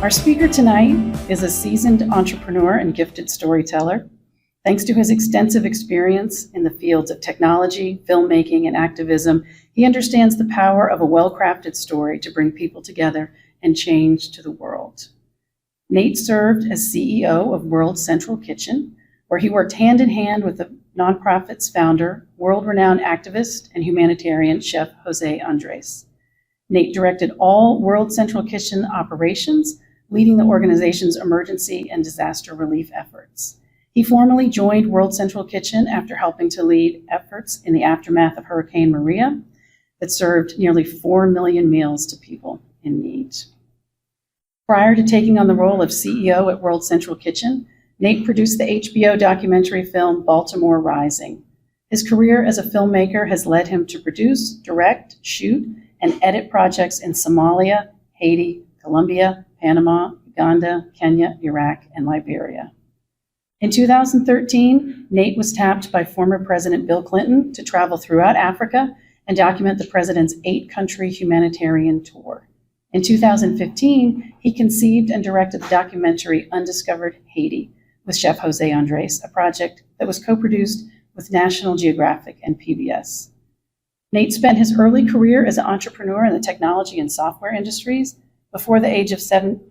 Our speaker tonight is a seasoned entrepreneur and gifted storyteller. Thanks to his extensive experience in the fields of technology, filmmaking, and activism, he understands the power of a well-crafted story to bring people together and change to the world. Nate served as CEO of World Central Kitchen, where he worked hand in hand with the nonprofit's founder, world-renowned activist and humanitarian Chef Jose Andres. Nate directed all World Central Kitchen operations, leading the organization's emergency and disaster relief efforts. He formally joined World Central Kitchen after helping to lead efforts in the aftermath of Hurricane Maria that served nearly 4 million meals to people in need. Prior to taking on the role of CEO at World Central Kitchen, Nate produced the HBO documentary film Baltimore Rising. His career as a filmmaker has led him to produce, direct, shoot, and edit projects in Somalia, Haiti, Colombia, Panama, Uganda, Kenya, Iraq, and Liberia. In 2013, Nate was tapped by former President Bill Clinton to travel throughout Africa and document the president's 8-country humanitarian tour. In 2015, he conceived and directed the documentary Undiscovered Haiti with Chef Jose Andres, a project that was co-produced with National Geographic and PBS. Nate spent his early career as an entrepreneur in the technology and software industries. Before the age of 72,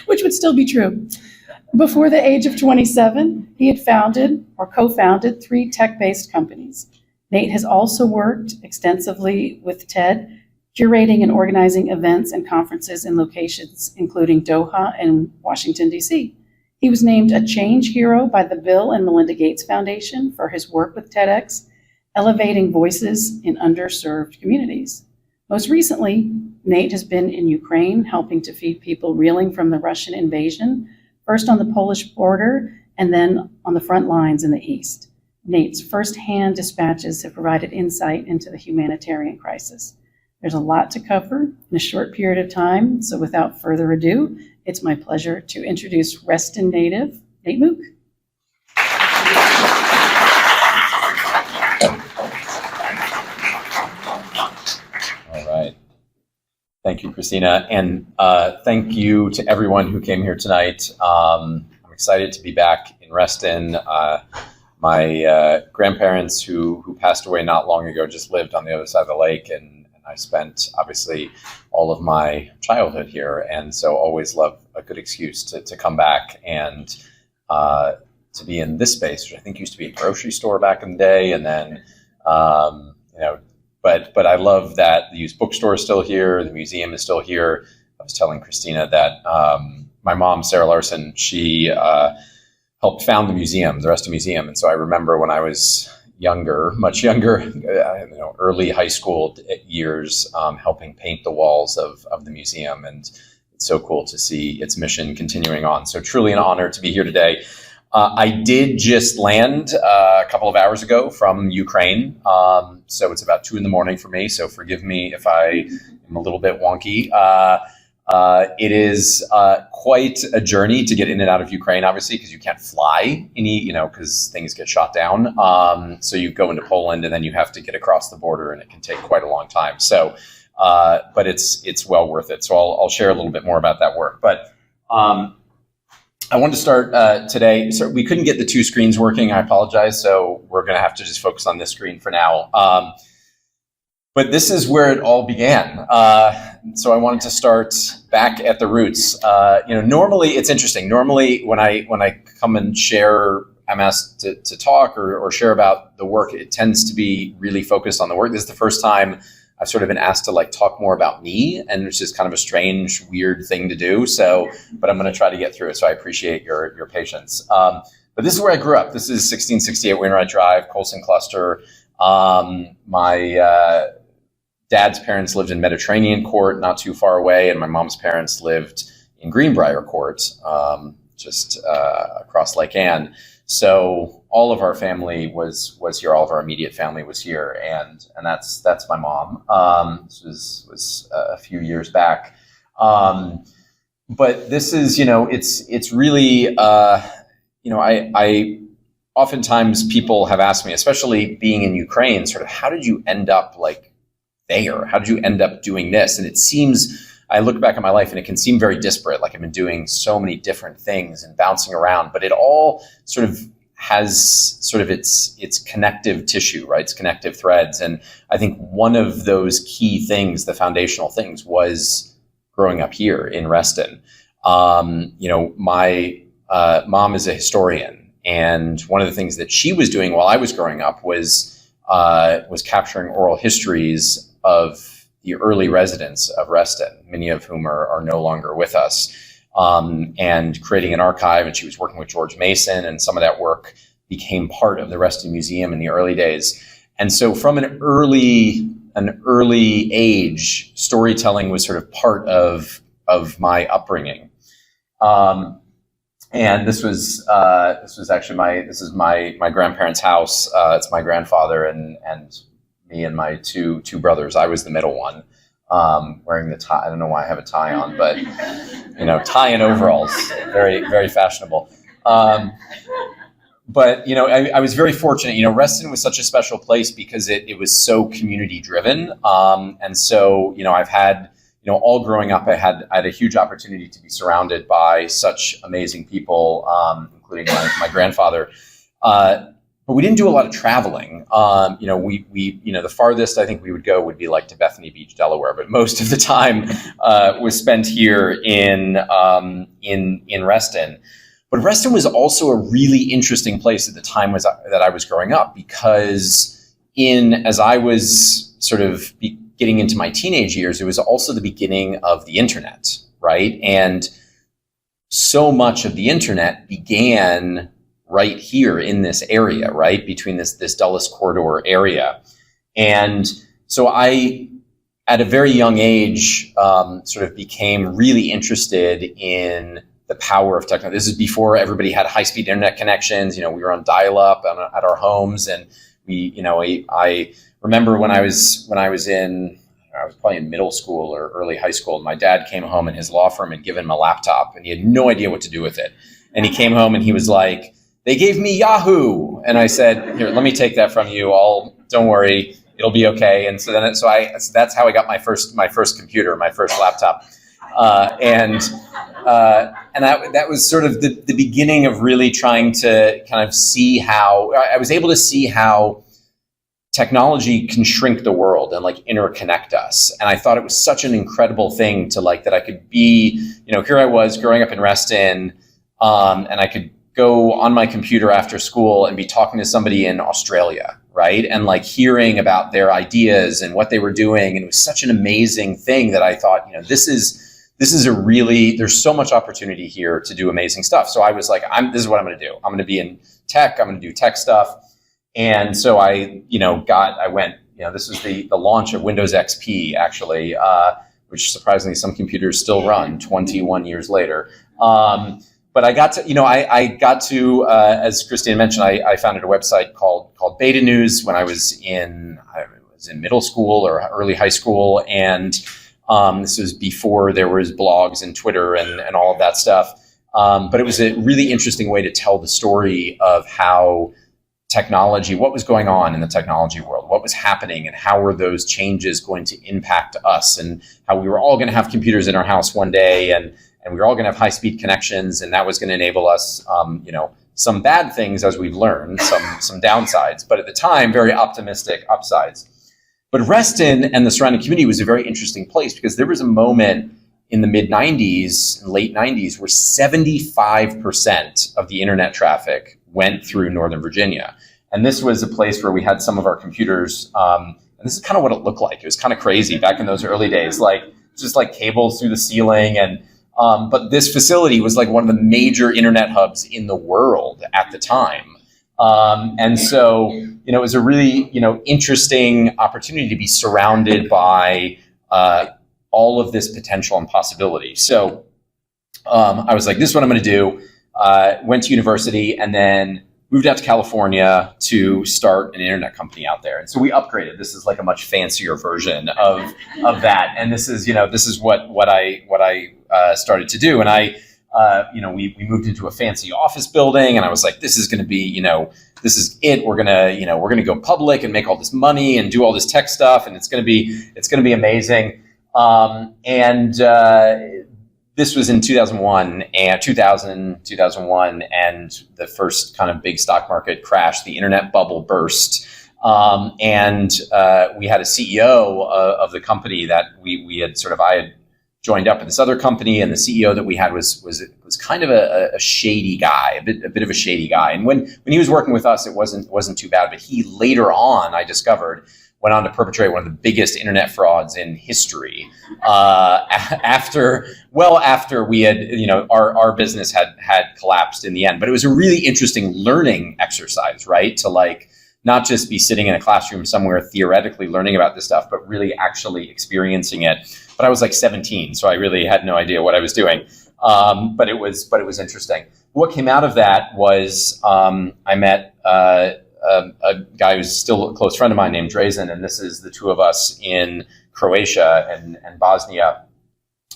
which would still be true. Before the age of 27, he had founded or co-founded 3 tech-based companies. Nate has also worked extensively with TED, curating and organizing events and conferences in locations including Doha and Washington, D.C. He was named a Change Hero by the Bill and Melinda Gates Foundation for his work with TEDx, elevating voices in underserved communities. Most recently, Nate has been in Ukraine, helping to feed people reeling from the Russian invasion, first on the Polish border and then on the front lines in the east. Nate's firsthand dispatches have provided insight into the humanitarian crisis. There's a lot to cover in a short period of time, so without further ado, it's my pleasure to introduce Reston native, Nate Mook. Thank you, Christina, and thank you to everyone who came here tonight. I'm excited to be back in Reston. My grandparents who passed away not long ago just lived on the other side of the lake, and I spent, obviously, all of my childhood here, and so always love a good excuse to come back and to be in this space, which I think used to be a grocery store back in the day, and then, But I love that the used bookstore is still here. The museum is still here. I was telling Christina that my mom, Sarah Larson, she helped found the museum, the Reston Museum. And so I remember when I was younger, much younger, early high school years, helping paint the walls of the museum. And it's so cool to see its mission continuing on. So truly an honor to be here today. I did just land a couple of hours ago from Ukraine, so it's about 2 a.m. for me, so forgive me if I am a little bit wonky. It is quite a journey to get in and out of Ukraine, obviously, because you can't fly because things get shot down. So you go into Poland and then you have to get across the border, and it can take quite a long time. So, but it's well worth it. So I'll share a little bit more about that work. But I wanted to start today. So we couldn't get the 2 screens working. I apologize. So we're going to have to just focus on this screen for now. But this is where it all began. So I wanted to start back at the roots. Normally it's interesting. Normally when I come and share, I'm asked to talk or share about the work, it tends to be really focused on the work. This is the first time I've sort of been asked to talk more about me, and it's just kind of a strange, weird thing to do. So, but I'm going to try to get through it. So I appreciate your patience. But this is where I grew up. This is 1668 Wainwright Drive, Colson Cluster. My dad's parents lived in Mediterranean Court, not too far away, and my mom's parents lived in Greenbrier Court, just across Lake Anne. So all of our family was here. All of our immediate family was here, and that's my mom. This was a few years back, but this is it's really I oftentimes people have asked me, especially being in Ukraine, sort of how did you end up there? How did you end up doing this? And it seems, I look back at my life and it can seem very disparate, like I've been doing so many different things and bouncing around, but it all sort of has sort of its connective tissue, right? It's connective threads. And I think one of those key things, the foundational things, was growing up here in Reston. My mom is a historian, and one of the things that she was doing while I was growing up was capturing oral histories of the early residents of Reston, many of whom are no longer with us. And creating an archive, and she was working with George Mason, and some of that work became part of the Reston Museum in the early days. And so from an early age, storytelling was sort of part of my upbringing. And this was actually my grandparents' house. It's my grandfather and me and my two brothers. I was the middle one. Wearing the tie. I don't know why I have a tie on, but tie and overalls, very, very fashionable. But I was very fortunate. Reston was such a special place because it was so community driven. And so I've had all growing up, I had a huge opportunity to be surrounded by such amazing people, including my grandfather. But we didn't do a lot of traveling. The farthest I think we would go would be like to Bethany Beach, Delaware. But most of the time was spent here in Reston. But Reston was also a really interesting place at the time that I was growing up, because as I was sort of getting into my teenage years, it was also the beginning of the internet, right? And so much of the internet began right here in this area, right? Between this Dulles Corridor area. And so I, at a very young age, sort of became really interested in the power of technology. This is before everybody had high-speed internet connections. We were on dial-up at our homes, and I remember when I was probably in middle school or early high school, my dad came home and his law firm had given him a laptop, and he had no idea what to do with it. And he came home and he was like, "They gave me Yahoo!" And I said, "Here, let me take that from you. Don't worry, it'll be okay." And so that's how I got my first computer, my first laptop. And that was sort of the beginning of really trying to kind of see how I was able to see how technology can shrink the world and like interconnect us. And I thought it was such an incredible thing to that I could be, here I was growing up in Reston, and I could go on my computer after school and be talking to somebody in Australia, right? And hearing about their ideas and what they were doing. And it was such an amazing thing that I thought, this is there's so much opportunity here to do amazing stuff. So I was like, this is what I'm going to do. I'm going to be in tech. I'm going to do tech stuff. And so I went, this was the launch of Windows XP, actually, which surprisingly some computers still run 21 years later. But I got to, as Christine mentioned, I founded a website called Beta News when I was in middle school or early high school. And this was before there was blogs and Twitter and all of that stuff. But it was a really interesting way to tell the story of how technology, what was going on in the technology world, what was happening, and how were those changes going to impact us, and how we were all going to have computers in our house one day, and we were all going to have high-speed connections, and that was going to enable us, some bad things as we've learned, some downsides, but at the time, very optimistic upsides. But Reston and the surrounding community was a very interesting place because there was a moment in the mid-90s and late 90s where 75% of the internet traffic went through Northern Virginia. And this was a place where we had some of our computers, and this is kind of what it looked like. It was kind of crazy back in those early days, just cables through the ceiling. And but this facility was one of the major internet hubs in the world at the time. And so, it was a really, interesting opportunity to be surrounded by all of this potential and possibility. So I was like, this is what I'm going to do. Went to university and then moved out to California to start an internet company out there. And so we upgraded. This is a much fancier version of that. And this is what I started to do. And I we moved into a fancy office building, and I was like, this is going to be, this is it. We're going to go public and make all this money and do all this tech stuff, and it's going to be amazing. This was in 2001, and the first kind of big stock market crash. The internet bubble burst. We had a CEO of the company that I had joined up with this other company, and the CEO that we had was kind of a shady guy, a bit of a shady guy. And when he was working with us, it wasn't too bad. But he later on, I discovered, went on to perpetrate one of the biggest internet frauds in history. After we had, our business had collapsed in the end. But it was a really interesting learning exercise, right? To not just be sitting in a classroom somewhere theoretically learning about this stuff, but really actually experiencing it. But I was 17, so I really had no idea what I was doing. But it was interesting. What came out of that was I met a guy who's still a close friend of mine named Drazen, and this is the two of us in Croatia and Bosnia.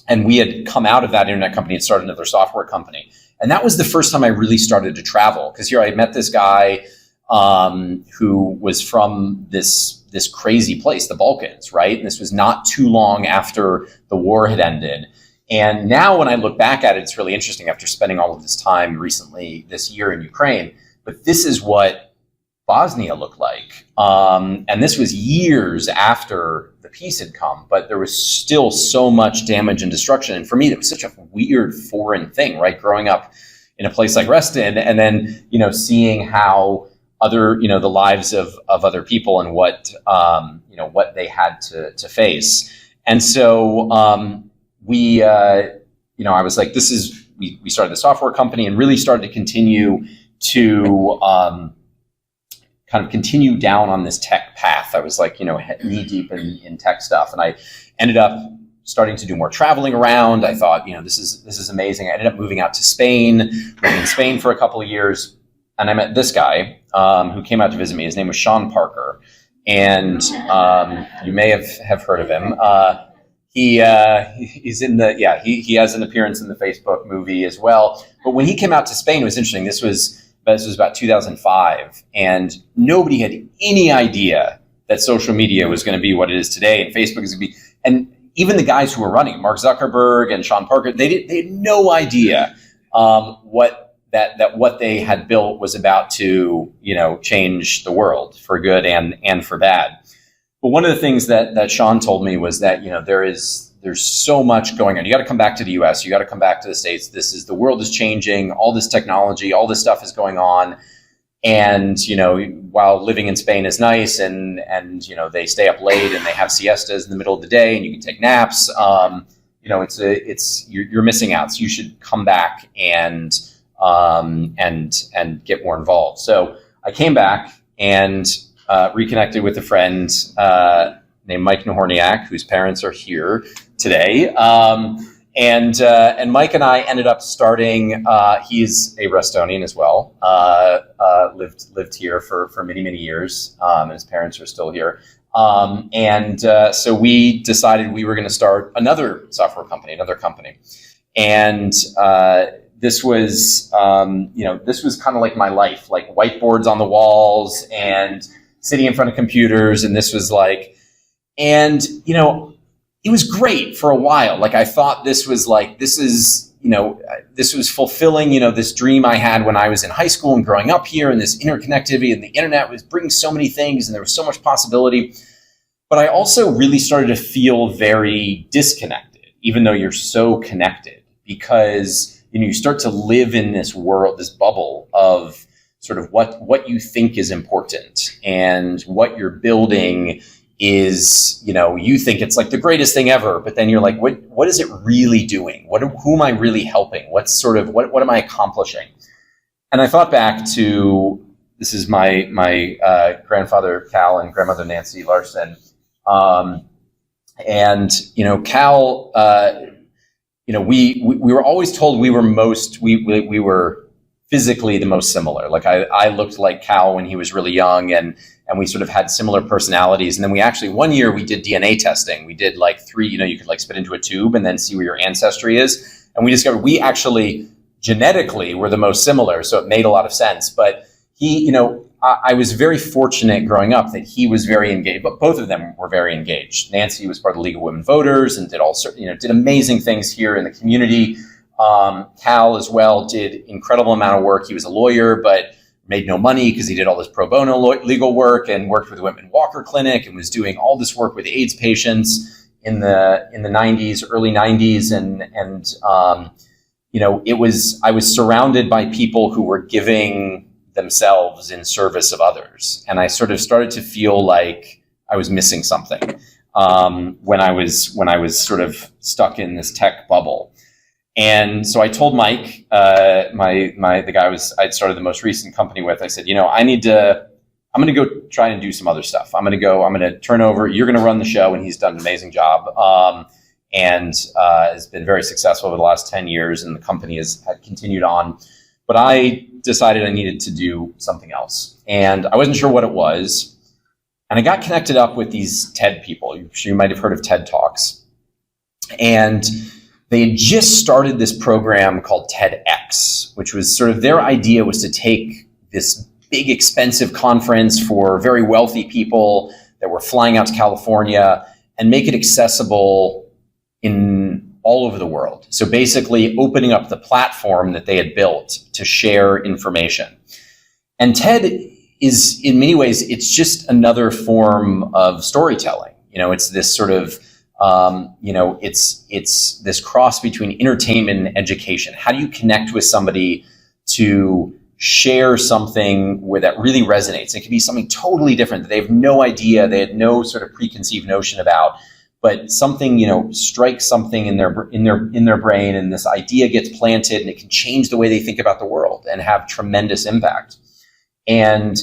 And we had come out of that internet company and started another software company. And that was the first time I really started to travel, because here I met this guy who was from this crazy place, the Balkans, right? And this was not too long after the war had ended. And now when I look back at it, it's really interesting after spending all of this time recently this year in Ukraine. But this is what Bosnia looked like. And this was years after the peace had come, but there was still so much damage and destruction. And for me, that was such a weird foreign thing, right? Growing up in a place like Reston, and then, seeing how other, the lives of other people and what they had to face. And so I was like, we started the software company and really started to continue to kind of continue down on this tech path. I was knee deep in tech stuff. And I ended up starting to do more traveling around. I thought, this is amazing. I ended up moving out to Spain, living in Spain for a couple of years. And I met this guy who came out to visit me. His name was Sean Parker. And you may have heard of him. He's in he has an appearance in the Facebook movie as well. But when he came out to Spain, it was interesting. This was about 2005, and nobody had any idea that social media was going to be what it is today, and Facebook is going to be. And even the guys who were running, Mark Zuckerberg and Sean Parker, they had no idea what they had built was about to change the world for good and for bad. But one of the things that Sean told me was that there's so much going on. You got to come back to the US. You got to come back to the States. The world is changing. All this technology, all this stuff is going on. And, while living in Spain is nice and they stay up late and they have siestas in the middle of the day and you can take naps, you're missing out. So you should come back and get more involved. So I came back and reconnected with a friend named Mike Nahorniak, whose parents are here today. And Mike and I ended up starting, he's a Restonian as well, lived here for many, many years, and his parents are still here. So we decided we were going to start another software company, And this was kind of like my life, like whiteboards on the walls and sitting in front of computers. And this was it was great for a while. I thought this was fulfilling, this dream I had when I was in high school and growing up here, and this interconnectivity and the internet was bringing so many things and there was so much possibility. But I also really started to feel very disconnected, even though you're so connected, because you start to live in this world, this bubble of sort of what you think is important and what you're building is, you think it's like the greatest thing ever, but then you're like, what is it really doing? Who am I really helping? What am I accomplishing? And I thought back to, this is my grandfather Cal and grandmother Nancy Larson. Cal, we were always told we were physically the most similar. I looked like Cal when he was really young, and we sort of had similar personalities. And then we actually, one year we did DNA testing. We did 3, you could spit into a tube and then see where your ancestry is. And we discovered we actually genetically were the most similar, so it made a lot of sense. But he, I was very fortunate growing up that he was very engaged, but both of them were very engaged. Nancy was part of the League of Women Voters and did amazing things here in the community. Cal as well did incredible amount of work. He was a lawyer, but made no money because he did all this pro bono legal work and worked with the Whitman Walker Clinic and was doing all this work with AIDS patients in the 90s, early 90s. I was surrounded by people who were giving themselves in service of others. And I sort of started to feel like I was missing something when I was sort of stuck in this tech bubble. And so I told Mike, the guy I'd started the most recent company with, I said, I'm going to go try and do some other stuff. I'm going to turn over, you're going to run the show. And he's done an amazing job. And has been very successful over the last 10 years. And the company had continued on. But I decided I needed to do something else. And I wasn't sure what it was. And I got connected up with these TED people. You might have heard of TED Talks. And they had just started this program called TEDx, which was sort of their idea was to take this big, expensive conference for very wealthy people that were flying out to California and make it accessible in all over the world. So basically opening up the platform that they had built to share information. And TED is, in many ways, it's just another form of storytelling. It's this sort of, it's this cross between entertainment and education. How do you connect with somebody to share something where that really resonates? It could be something totally different that they have no idea, they had no sort of preconceived notion about, but something, strikes something in their brain, and this idea gets planted, and it can change the way they think about the world and have tremendous impact. And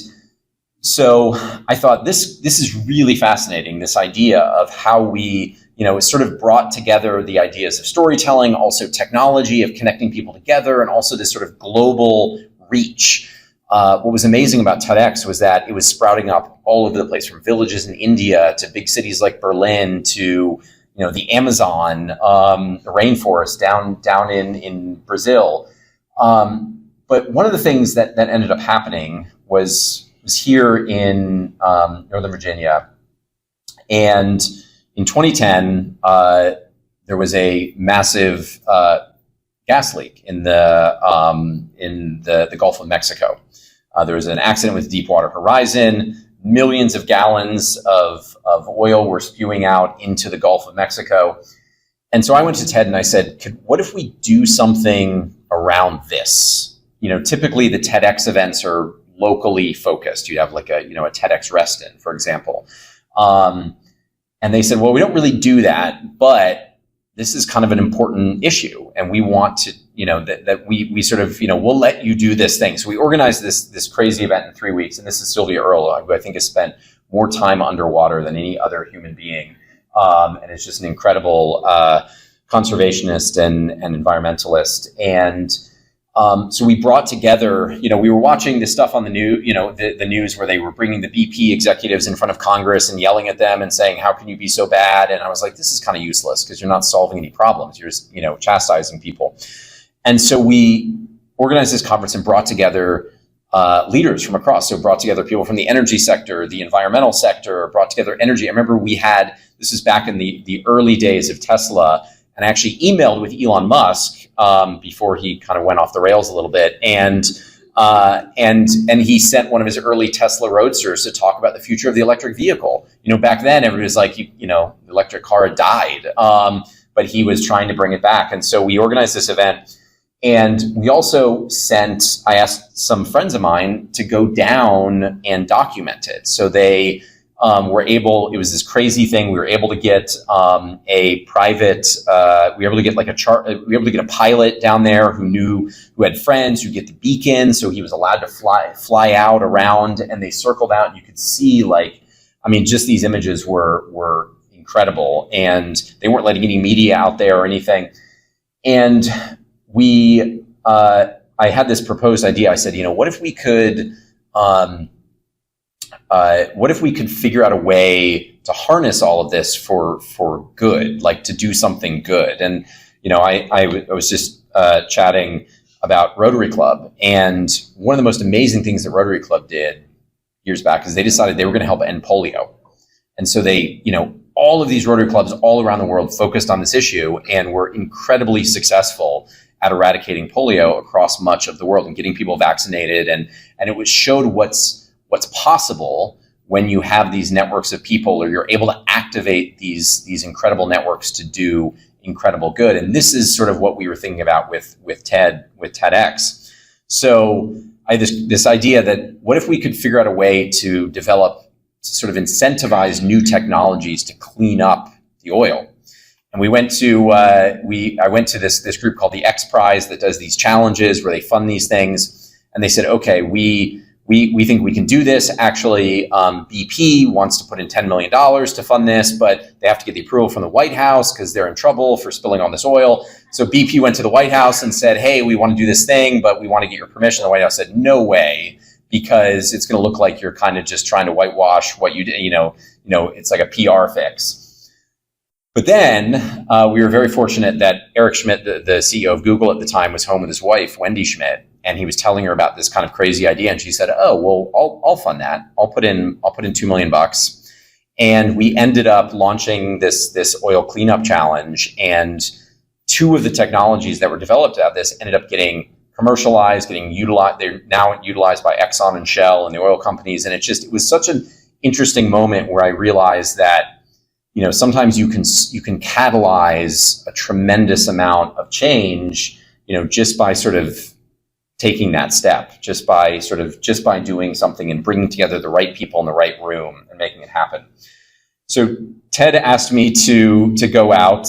so I thought this is really fascinating, this idea of how we, it sort of brought together the ideas of storytelling, also technology, of connecting people together, and also this sort of global reach. What was amazing about TEDx was that it was sprouting up all over the place, from villages in India to big cities like Berlin to, the Amazon, the rainforest down in Brazil. But one of the things that ended up happening was here in Northern Virginia. And in 2010, there was a massive gas leak in the Gulf of Mexico. There was an accident with Deepwater Horizon. Millions of gallons of oil were spewing out into the Gulf of Mexico. And so I went to TED and I said, what if we do something around this? Typically the TEDx events are locally focused. You have like a TEDx Reston, for example. And they said, well, we don't really do that, but this is kind of an important issue. And we want to, that we sort of, we'll let you do this thing. So we organized this crazy event in 3 weeks. And this is Sylvia Earle, who I think has spent more time underwater than any other human being. And is just an incredible conservationist and environmentalist. And so we brought together, we were watching this stuff on the news, the news where they were bringing the BP executives in front of Congress and yelling at them and saying, how can you be so bad? And I was like, this is kind of useless because you're not solving any problems. You're just, chastising people. And so we organized this conference and brought together leaders from across. So brought together people from the energy sector, the environmental sector, brought together energy. I remember this is back in the early days of Tesla, and I actually emailed with Elon Musk before he kind of went off the rails a little bit. And he sent one of his early Tesla Roadsters to talk about the future of the electric vehicle. Back then everybody was like, the electric car had died, but he was trying to bring it back. And so we organized this event. And we also I asked some friends of mine to go down and document it. So they it was this crazy thing. We were able to get a private, we were able to get we were able to get a pilot down there who had friends who get the beacon. So he was allowed to fly out around, and they circled out, and you could see just these images were incredible, and they weren't letting any media out there or anything. And I had this proposed idea. I said, what if we could, figure out a way to harness all of this for good, like to do something good? And I was just chatting about Rotary Club, and one of the most amazing things that Rotary Club did years back is they decided they were going to help end polio. And so they, all of these Rotary Clubs all around the world focused on this issue and were incredibly successful at eradicating polio across much of the world and getting people vaccinated. And it showed what's possible when you have these networks of people, or you're able to activate these incredible networks to do incredible good. And this is sort of what we were thinking about with TEDx. So I had this idea that what if we could figure out a way to develop, sort of incentivize new technologies to clean up the oil. And we went to I went to this group called the X Prize that does these challenges where they fund these things. And they said, okay, we think we can do this. Actually, BP wants to put in $10 million to fund this, but they have to get the approval from the White House because they're in trouble for spilling all this oil. So BP went to the White House and said, hey, we want to do this thing, but we want to get your permission. The White House said, no way, because it's going to look like you're kind of just trying to whitewash what you did. It's like a PR fix. But then we were very fortunate that Eric Schmidt, the CEO of Google at the time, was home with his wife, Wendy Schmidt, and he was telling her about this kind of crazy idea. And she said, oh, well, I'll fund that. I'll put in $2 million. And we ended up launching this oil cleanup challenge. And two of the technologies that were developed out of this ended up getting commercialized, getting utilized. They're now utilized by Exxon and Shell and the oil companies. And it was such an interesting moment where I realized that, sometimes you can catalyze a tremendous amount of change, just by sort of taking that step, just by doing something and bringing together the right people in the right room and making it happen. So Ted asked me to go out,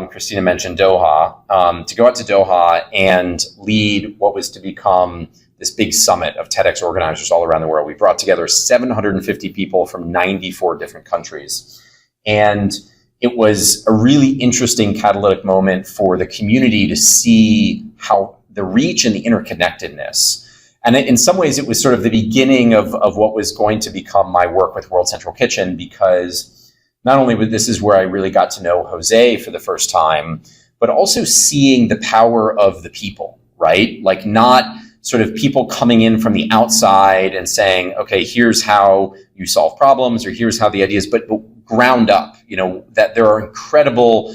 Christina mentioned Doha, to go out to Doha and lead what was to become this big summit of TEDx organizers all around the world. We brought together 750 people from 94 different countries. And it was a really interesting catalytic moment for the community to see how the reach and the interconnectedness. And in some ways, it was sort of the beginning of what was going to become my work with World Central Kitchen, because not only this is where I really got to know Jose for the first time, but also seeing the power of the people, right? Like not sort of people coming in from the outside and saying, okay, here's how you solve problems, or here's how the ideas, but ground up, that there are incredible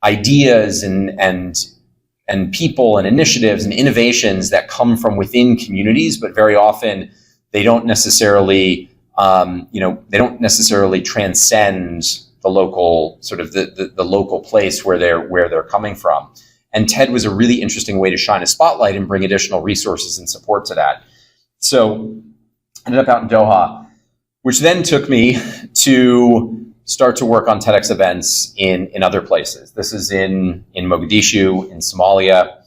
ideas and people and initiatives and innovations that come from within communities, but very often they don't necessarily, transcend the local sort of the local place where they're coming from. And TED was a really interesting way to shine a spotlight and bring additional resources and support to that. So I ended up out in Doha, which then took me to start to work on TEDx events in other places. This is in Mogadishu, in Somalia.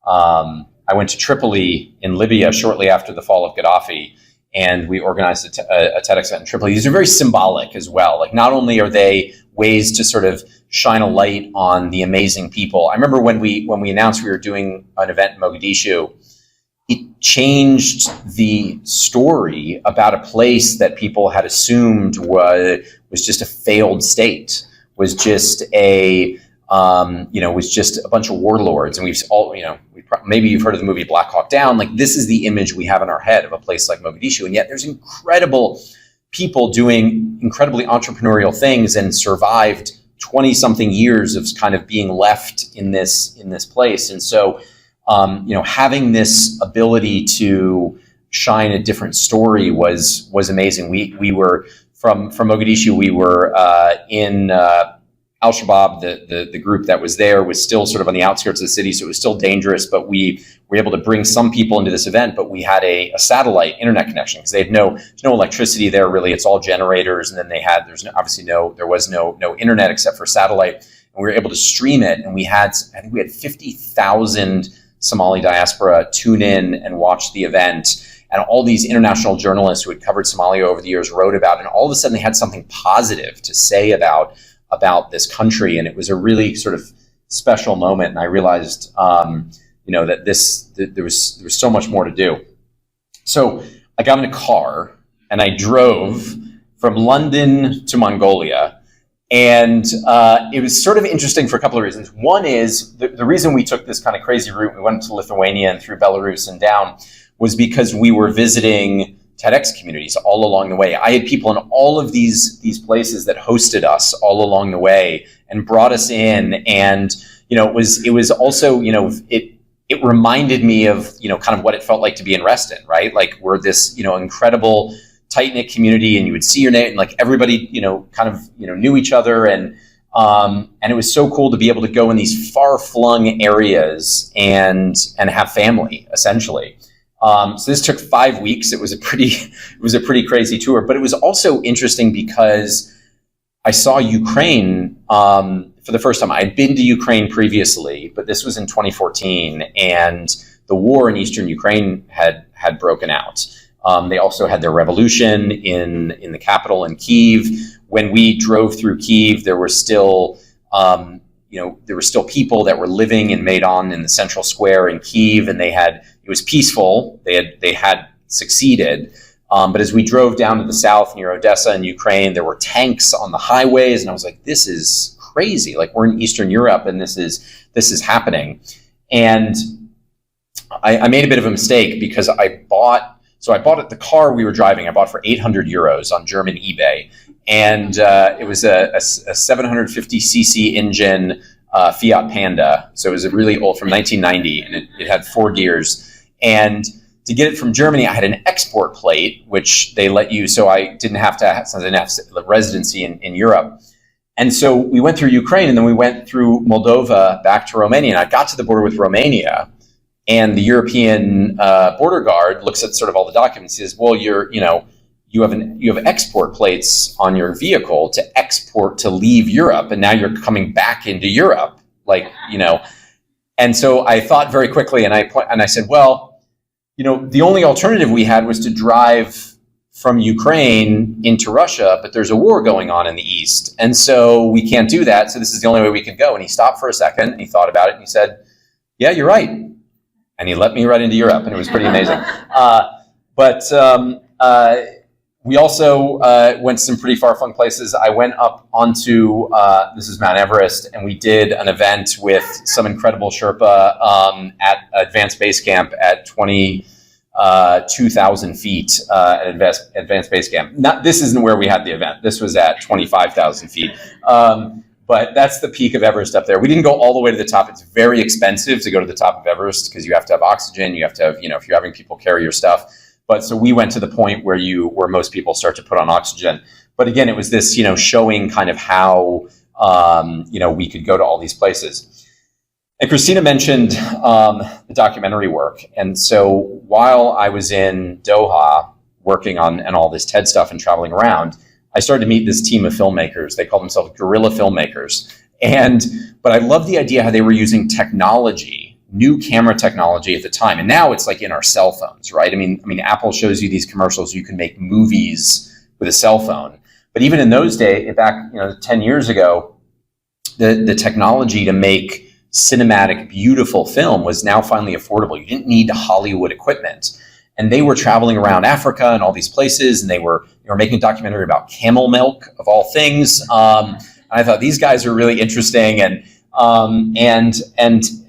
I went to Tripoli in Libya shortly after the fall of Gaddafi, and we organized a TEDx event in Tripoli. These are very symbolic as well. Like, not only are they ways to sort of shine a light on the amazing people. I remember when we announced we were doing an event in Mogadishu, it changed the story about a place that people had assumed was just a failed state, was just a bunch of warlords. And maybe you've heard of the movie Black Hawk Down. Like, this is the image we have in our head of a place like Mogadishu. And yet there's incredible people doing incredibly entrepreneurial things and survived 20-something years of kind of being left in this place. And so, having this ability to shine a different story was amazing. We were from Mogadishu. We were in Al-Shabaab. The group that was there was still sort of on the outskirts of the city, so it was still dangerous. But we were able to bring some people into this event. But we had a satellite internet connection because they had there's no electricity there really. It's all generators, and then there was no internet except for satellite. And we were able to stream it, and I think we had 50,000 Somali diaspora tune in and watch the event. And all these international journalists who had covered Somalia over the years wrote about it. And all of a sudden they had something positive to say about this country. And it was a really sort of special moment. And I realized, that there was so much more to do. So I got in a car and I drove from London to Mongolia. And it was sort of interesting for a couple of reasons. One is the reason we took this kind of crazy route, we went to Lithuania and through Belarus and down, was because we were visiting TEDx communities all along the way. I had people in all of these places that hosted us all along the way and brought us in. And, it was also, it reminded me of, kind of what it felt like to be in Reston, right? Like we're this, incredible tight-knit community, and you would see your name, and like everybody, kind of, knew each other. And it was so cool to be able to go in these far-flung areas and have family, essentially. So this took 5 weeks. It was a pretty crazy tour, but it was also interesting because I saw Ukraine for the first time. I'd been to Ukraine previously, but this was in 2014, and the war in eastern Ukraine had broken out. They also had their revolution in the capital in Kyiv. When we drove through Kyiv, there were still people that were living in Maidan in the central square in Kyiv, and it was peaceful. They had succeeded. But as we drove down to the south near Odessa in Ukraine, there were tanks on the highways, and I was like, this is crazy. Like we're in Eastern Europe, and this is happening. And I made a bit of a mistake because I bought the car we were driving. I bought for 800 euros on German eBay, and it was a 750cc engine Fiat Panda. So it was a really old, from 1990, and it had 4 gears. And to get it from Germany, I had an export plate, which they let you, so I didn't have residency in Europe. And so we went through Ukraine, and then we went through Moldova back to Romania, and I got to the border with Romania, and the European border guard looks at sort of all the documents. He says, well, you have export plates on your vehicle to export to leave Europe, and now you're coming back into Europe, And so I thought very quickly, and I said, well, the only alternative we had was to drive from Ukraine into Russia, but there's a war going on in the east, and so we can't do that. So this is the only way we could go. And he stopped for a second, and he thought about it, and he said, yeah, you're right. And he let me right into Europe, and it was pretty amazing. We also went to some pretty far-flung places. I went up onto, this is Mount Everest, and we did an event with some incredible Sherpa at Advanced Base Camp at 22,000 feet at Advanced Base Camp. This isn't where we had the event. This was at 25,000 feet. But that's the peak of Everest up there. We didn't go all the way to the top. It's very expensive to go to the top of Everest because you have to have oxygen. You have to have, if you're having people carry your stuff. But so we went to the point where most people start to put on oxygen. But again, it was this, showing kind of how, we could go to all these places. And Christina mentioned the documentary work. And so while I was in Doha working on all this TED stuff and traveling around, I started to meet this team of filmmakers. They call themselves guerrilla filmmakers. But I love the idea how they were using technology, new camera technology at the time. And now it's like in our cell phones, right? I mean, Apple shows you these commercials. You can make movies with a cell phone. But even in those days, back 10 years ago, the technology to make cinematic, beautiful film was now finally affordable. You didn't need Hollywood equipment. And they were traveling around Africa and all these places, and they were making a documentary about camel milk, of all things. And I thought these guys are really interesting, and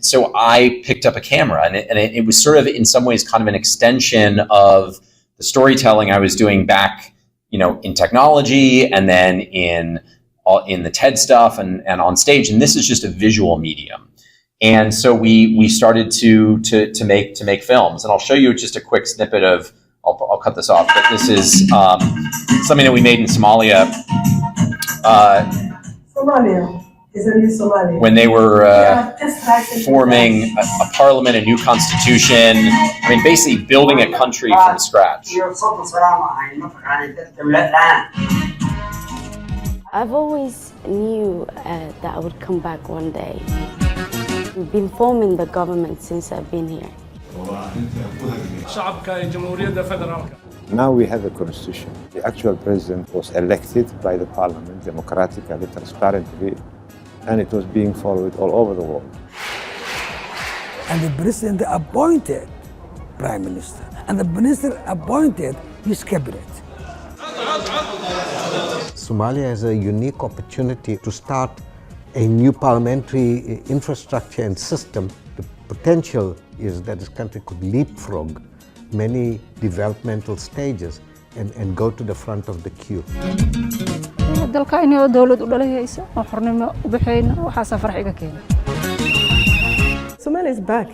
so I picked up a camera, and it was sort of in some ways kind of an extension of the storytelling I was doing back, in technology, and then in the TED stuff and on stage. And this is just a visual medium. And so we started to make films, and I'll show you just a quick snippet of. I'll cut this off, but this is something that we made in Somalia. Somalia is a new Somalia. When they were forming a parliament, a new constitution. I mean, basically building a country from scratch. I've always knew that I would come back one day. We've been forming the government since I've been here. Now we have a constitution. The actual president was elected by the parliament democratically, transparently, and it was being followed all over the world. And the president appointed prime minister, and the minister appointed his cabinet. Somalia has a unique opportunity to start a new parliamentary infrastructure and system. The potential is that this country could leapfrog many developmental stages and go to the front of the queue. dalkayna oo dawlad u dhalayaysa oo xornimo u bixayna waxa farx iga keenay. Somalia is back.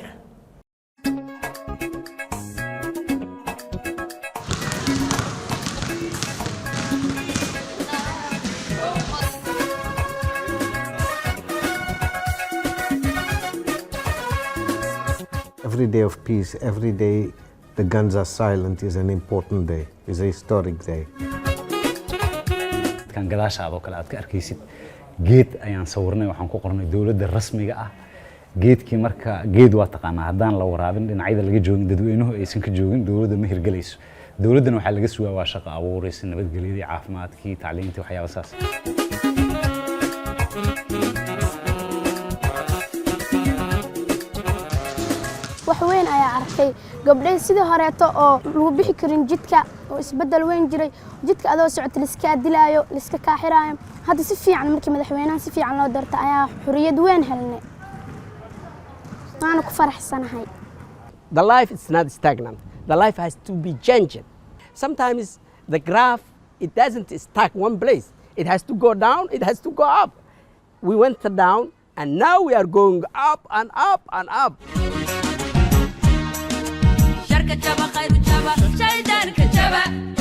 Every day of peace, every day the guns are silent is an important day, is a historic day. kan gadaashaada oo kale aad ka arkaysid geed ayaan sawirnay waxaan ku qornay dawladda rasmiga ah geedkii marka geed waa taqaanaa haddaan la waraabin dhinacyada laga joogin dadweynuhu aysan ka joogin dawladda ma hirgelayso dawladdana waxaa laga sugaa waa shaqo abuuraysa nabadgelyadii caafimaadkii tacliintii waxyaaba saas wax weyn ayaa arkay gabdhaha sidii horeeto oo lagu bixi karin jidka oo isbedel weyn jiray jidka adoo socota la iska dilaayo la iska kaaxiraayo hadda si fiican markii madaxweynaha si fiican loo darta ayaa xuriyad weyn helnay waana ku faraxsanahay. The life is not stagnant. The life has to be changed. Sometimes the graph, it doesn't stack one place. It has to go down, it has to go up. We went down and now we are going up and up and up. شركة جبا خير جبا شيدان كجبا